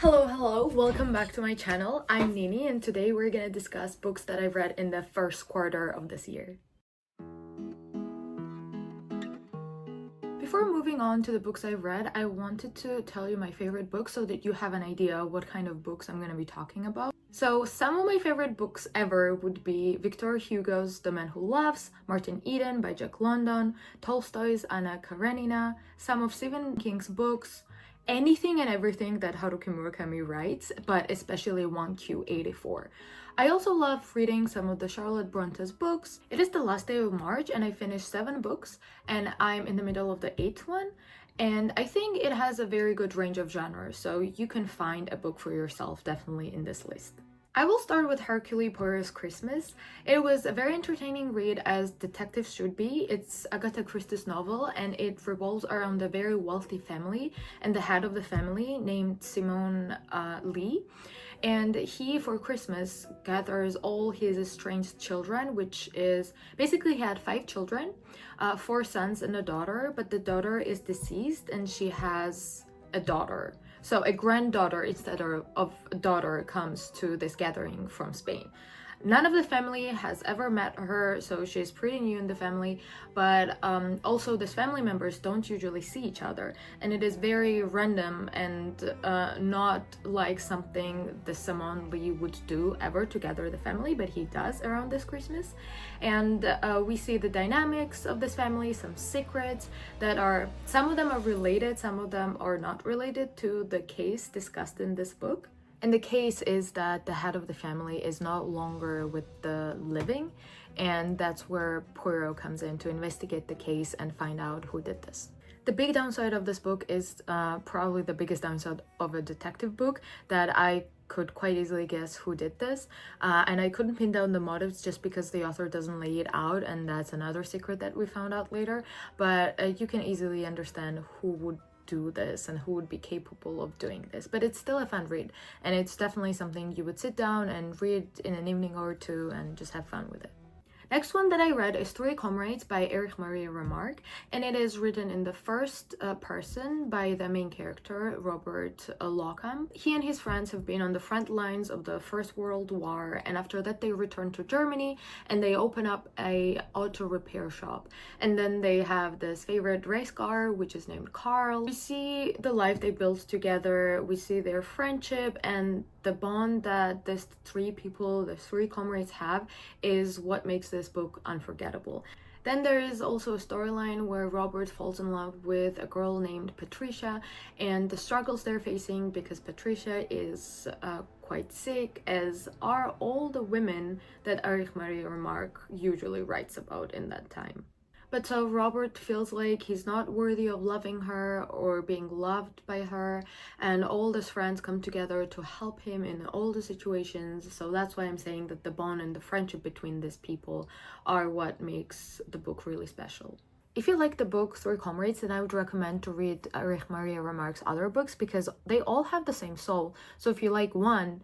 Hello, welcome back to my channel. I'm Nini and today we're gonna discuss books that I've read in the first quarter of this year. Before moving on to the books I've read, I wanted to tell you my favorite books so that you have an idea what kind of books I'm gonna be talking about. So some of my favorite books ever would be Victor Hugo's The Man Who Loves, Martin Eden by Jack London, Tolstoy's Anna Karenina, some of Stephen King's books, anything and everything that Haruki Murakami writes, but especially 1Q84. I also love reading some of the Charlotte Bronte's books. It is the last day of March and I finished 7 books and I'm in the middle of the 8th one. And I think it has a very good range of genres, so you can find a book for yourself definitely in this list. I will start with Hercule Poirot's Christmas. It was a very entertaining read as detectives should be. It's Agatha Christie's novel and it revolves around a very wealthy family and the head of the family named Simone Lee. And he, for Christmas, gathers all his estranged children, which is basically he had 5 children, 4 sons and a daughter, but the daughter is deceased and she has a daughter. So a granddaughter instead of a daughter comes to this gathering from Spain. None of the family has ever met her, so she's pretty new in the family, but also these family members don't usually see each other, and it is very random and not like something the Simone Lee would do ever to gather the family, but he does around this Christmas. And we see the dynamics of this family, some secrets that are, some of them are related, some of them are not related to the case discussed in this book. And the case is that the head of the family is no longer with the living, and that's where Poirot comes in to investigate the case and find out who did this. The big downside of this book is probably the biggest downside of a detective book, that I could quite easily guess who did this, and I couldn't pin down the motives just because the author doesn't lay it out, and that's another secret that we found out later, but you can easily understand who would do this and who would be capable of doing this. But it's still a fun read, and it's definitely something you would sit down and read in an evening or two and just have fun with it. Next one that I read is Three Comrades by Erich Remarque, and it is written in the first person by the main character, Robert Lockham. He and his friends have been on the front lines of the First World War, and after that they return to Germany and they open up a auto repair shop. And then they have this favorite race car, which is named Carl. We see the life they built together, we see their friendship, and the bond that these 3 people, the 3 comrades have, is what makes this book unforgettable. Then there is also a storyline where Robert falls in love with a girl named Patricia and the struggles they're facing because Patricia is quite sick, as are all the women that Erich Remarque usually writes about in that time. But so Robert feels like he's not worthy of loving her or being loved by her, and all his friends come together to help him in all the situations. So that's why I'm saying that the bond and the friendship between these people are what makes the book really special. If you like the book Three Comrades, then I would recommend to read Erich Remarque's other books because they all have the same soul. So if you like one,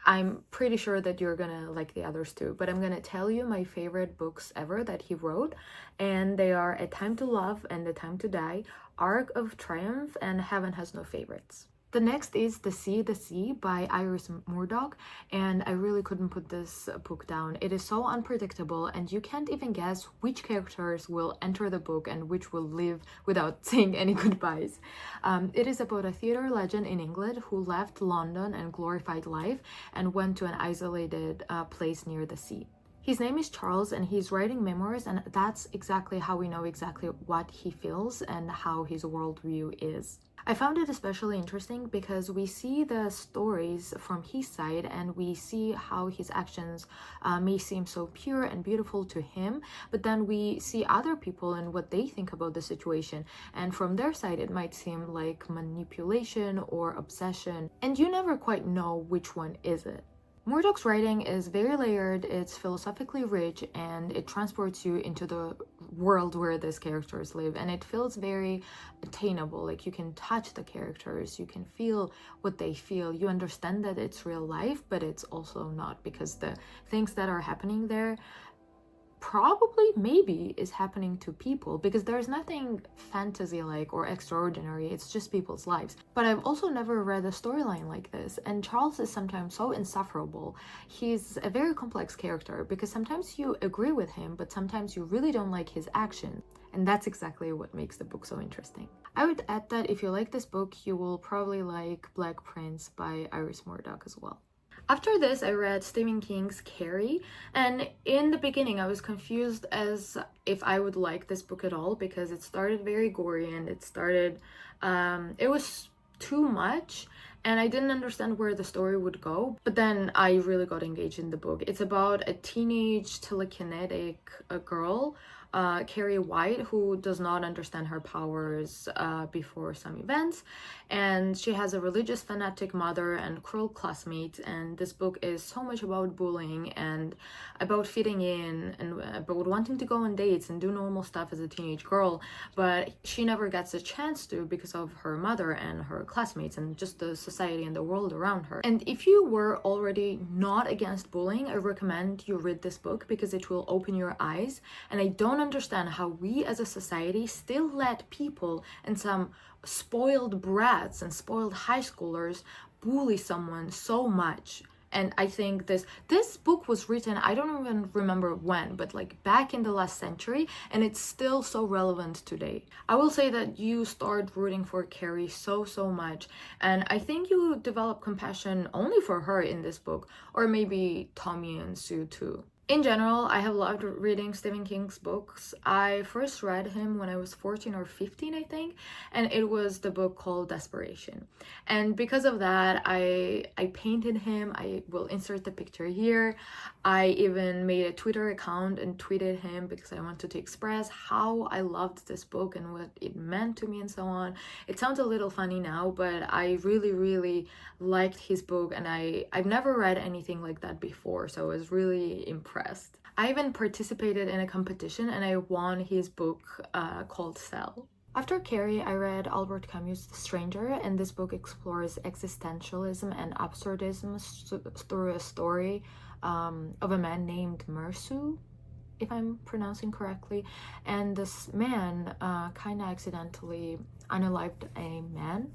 I'm pretty sure that you're gonna like the others too, but I'm gonna tell you my favorite books ever that he wrote, and they are A Time to Love and A Time to Die, Arc of Triumph, and Heaven Has No Favorites. The next is The Sea by Iris Murdoch, and I really couldn't put this book down. It is so unpredictable and you can't even guess which characters will enter the book and which will live without saying any goodbyes. It is about a theater legend in England who left London and glorified life and went to an isolated place near the sea. His name is Charles and he's writing memoirs, and that's exactly how we know exactly what he feels and how his worldview is. I found it especially interesting because we see the stories from his side and we see how his actions may seem so pure and beautiful to him, but then we see other people and what they think about the situation, and from their side it might seem like manipulation or obsession, and you never quite know which one is it. Murdoch's writing is very layered, it's philosophically rich, and it transports you into the world where these characters live, and it feels very attainable. Like you can touch the characters, you can feel what they feel, you understand that it's real life, but it's also not, because the things that are happening there probably maybe is happening to people, because there's nothing fantasy-like or extraordinary, it's just people's lives. But I've also never read a storyline like this, and Charles is sometimes so insufferable. He's a very complex character, because sometimes you agree with him, but sometimes you really don't like his actions. And that's exactly what makes the book so interesting. I would add that if you like this book, you will probably like Black Prince by Iris Murdoch as well. After this, I read Stephen King's Carrie, and in the beginning I was confused as if I would like this book at all, because it started very gory and it was too much, and I didn't understand where the story would go. But then I really got engaged in the book. It's about a teenage telekinetic girl, Carrie White, who does not understand her powers before some events, and she has a religious fanatic mother and cruel classmates. And this book is so much about bullying and about fitting in and about wanting to go on dates and do normal stuff as a teenage girl, but she never gets a chance to because of her mother and her classmates and just the society and the world around her. And if you were already not against bullying, I recommend you read this book, because it will open your eyes. And I don't understand how we as a society still let people and some spoiled brats and spoiled high schoolers bully someone so much. And I think this book was written, I don't even remember when, but like back in the last century, and it's still so relevant today. I will say that you start rooting for Carrie so much, and I think you develop compassion only for her in this book, or maybe Tommy and Sue too. In general, I have loved reading Stephen King's books. I first read him when I was 14 or 15, I think, and it was the book called Desperation. And because of that, I painted him. I will insert the picture here. I even made a Twitter account and tweeted him because I wanted to express how I loved this book and what it meant to me and so on. It sounds a little funny now, but I really liked his book, and I've never read anything like that before, so I was really impressed. I even participated in a competition and I won his book called Cell. After Carrie, I read Albert Camus' The Stranger, and this book explores existentialism and absurdism through a story of a man named Mersu, if I'm pronouncing correctly. And this man kind of accidentally unalived a man.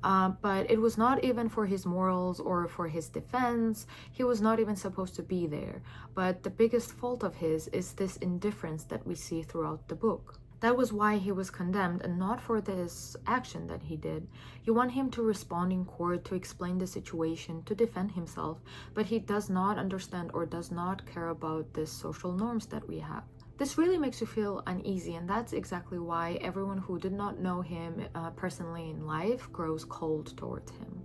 But it was not even for his morals or for his defense. He was not even supposed to be there. But the biggest fault of his is this indifference that we see throughout the book. That was why he was condemned, and not for this action that he did. You want him to respond in court, to explain the situation, to defend himself, but he does not understand or does not care about the social norms that we have. This really makes you feel uneasy, and that's exactly why everyone who did not know him personally in life grows cold towards him.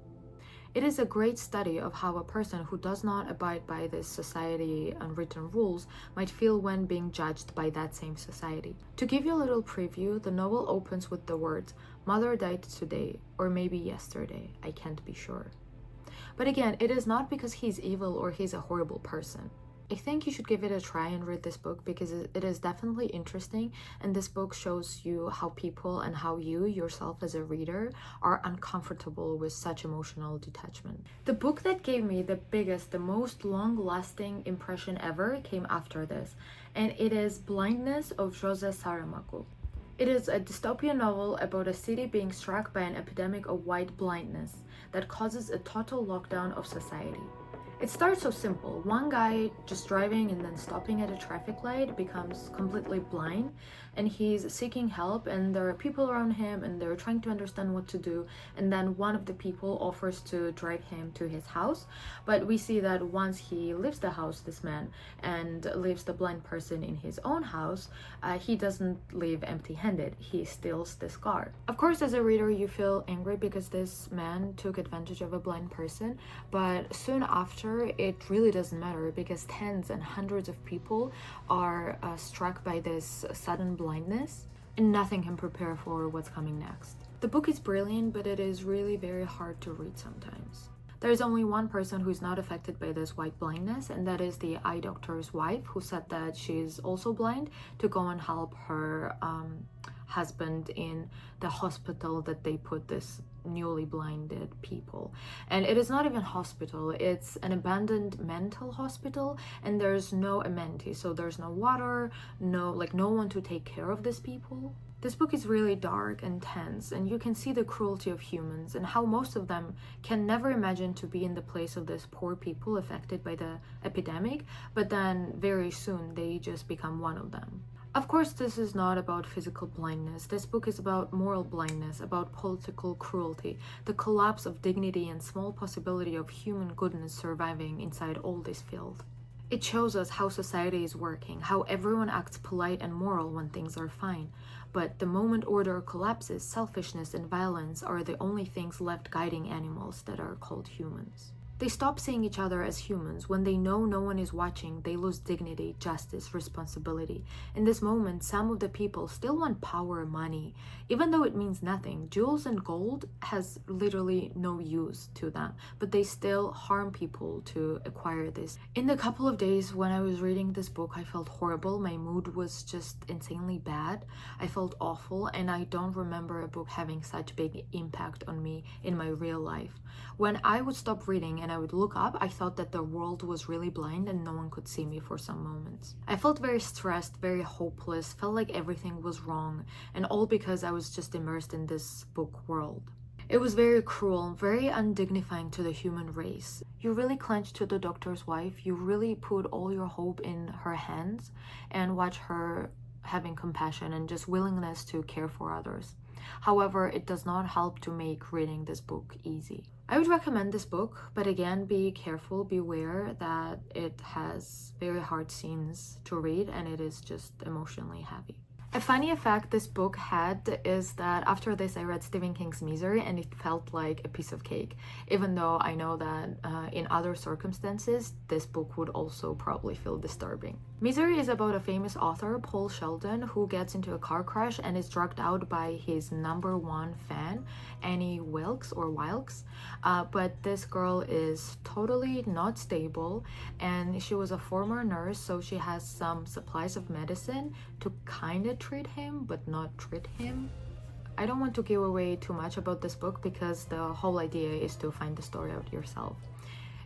It is a great study of how a person who does not abide by this society unwritten rules might feel when being judged by that same society. To give you a little preview, the novel opens with the words, "Mother died today, or maybe yesterday, I can't be sure." But again, it is not because he's evil or he's a horrible person. I think you should give it a try and read this book, because it is definitely interesting, and this book shows you how people and how you yourself as a reader are uncomfortable with such emotional detachment. The book that gave me the biggest, the most long-lasting impression ever came after this, and it is Blindness of José Saramago. It is a dystopian novel about a city being struck by an epidemic of white blindness that causes a total lockdown of society. It starts so simple. One guy just driving and then stopping at a traffic light becomes completely blind, and he's seeking help, and there are people around him and they're trying to understand what to do, and then one of the people offers to drive him to his house. But we see that once he leaves the house, this man, and leaves the blind person in his own house, he doesn't leave empty-handed. He steals this car. Of course, as a reader, you feel angry because this man took advantage of a blind person, but soon after, it really doesn't matter, because tens and hundreds of people are struck by this sudden blindness, and nothing can prepare for what's coming next. The book is brilliant, but it is really very hard to read sometimes. There is only one person who is not affected by this white blindness, and that is the eye doctor's wife, who said that she's also blind, to go and help her husband in the hospital that they put this newly blinded people. And it is not even hospital, it's an abandoned mental hospital, and there's no amenities. So there's no water, no one to take care of these people. This book is really dark and tense, and you can see the cruelty of humans and how most of them can never imagine to be in the place of these poor people affected by the epidemic, but then very soon they just become one of them. Of course, this is not about physical blindness. This book is about moral blindness, about political cruelty, the collapse of dignity and small possibility of human goodness surviving inside all this filth. It shows us how society is working, how everyone acts polite and moral when things are fine. But the moment order collapses, selfishness and violence are the only things left guiding animals that are called humans. They stop seeing each other as humans. When they know no one is watching, they lose dignity, justice, responsibility. In this moment, some of the people still want power, money. Even though it means nothing, jewels and gold has literally no use to them, but they still harm people to acquire this. In the couple of days when I was reading this book, I felt horrible. My mood was just insanely bad. I felt awful, and I don't remember a book having such big impact on me in my real life. When I would stop reading and I would look up, I thought that the world was really blind and no one could see me for some moments. I felt very stressed, very hopeless, felt like everything was wrong, and all because I was just immersed in this book world. It was very cruel, very undignifying to the human race. You really clench to the doctor's wife, you really put all your hope in her hands and watch her having compassion and just willingness to care for others. However, it does not help to make reading this book easy. I would recommend this book, but again, be careful, beware that it has very hard scenes to read and it is just emotionally heavy. A funny effect this book had is that after this I read Stephen King's Misery and it felt like a piece of cake, even though I know that in other circumstances this book would also probably feel disturbing. Misery is about a famous author, Paul Sheldon, who gets into a car crash and is drugged out by his #1 fan, Annie Wilkes. But this girl is totally not stable, and she was a former nurse, so she has some supplies of medicine to kind of treat him, but not treat him. I don't want to give away too much about this book because the whole idea is to find the story out yourself.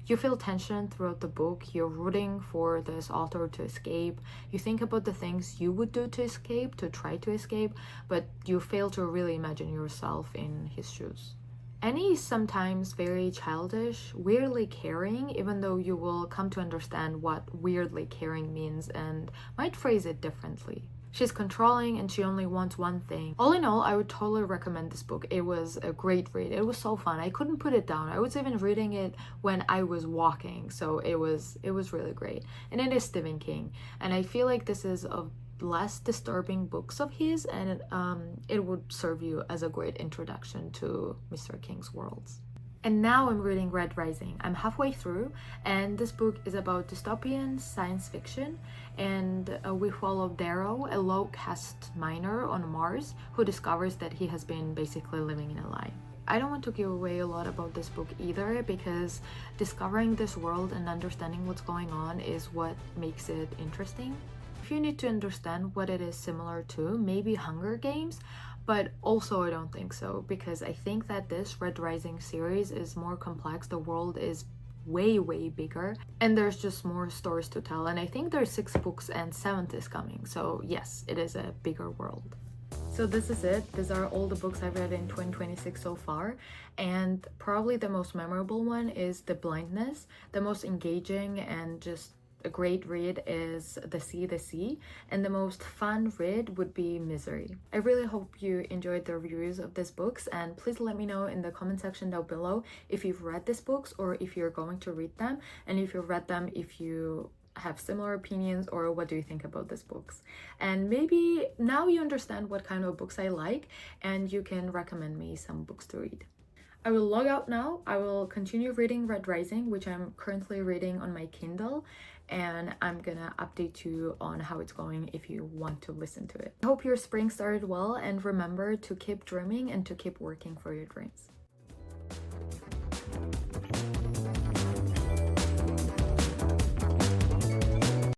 You feel tension throughout the book, you're rooting for this author to escape, you think about the things you would do to escape, to try to escape, but you fail to really imagine yourself in his shoes. Annie is sometimes very childish, weirdly caring, even though you will come to understand what weirdly caring means and might phrase it differently. She's controlling and she only wants one thing. All in all, I would totally recommend this book. It was a great read. It was so fun. I couldn't put it down. I was even reading it when I was walking, so it was really great. And it is Stephen King, and I feel like this is of less disturbing books of his, and it would serve you as a great introduction to Mr. King's worlds. And now I'm reading Red Rising. I'm halfway through, and this book is about dystopian science fiction, and we follow Darrow, a low caste miner on Mars who discovers that he has been basically living in a lie. I don't want to give away a lot about this book either, because discovering this world and understanding what's going on is what makes it interesting. If you need to understand what it is similar to, maybe Hunger Games, but also I don't think so, because I think that this Red Rising series is more complex. The world is way bigger, and there's just more stories to tell, and I think there's 6 books and 7th is coming, so yes, it is a bigger world. So this is it. These are all the books I've read in 2026 so far, and probably the most memorable one is The Blindness. The most engaging and just a great read is The Sea, and the most fun read would be Misery. I really hope you enjoyed the reviews of these books, and please let me know in the comment section down below if you've read these books or if you're going to read them, and if you've read them, if you have similar opinions or what do you think about these books. And maybe now you understand what kind of books I like and you can recommend me some books to read. I will log out now. I will continue reading Red Rising, which I'm currently reading on my Kindle, and I'm gonna update you on how it's going if you want to listen to it. I hope your spring started well, and remember to keep dreaming and to keep working for your dreams.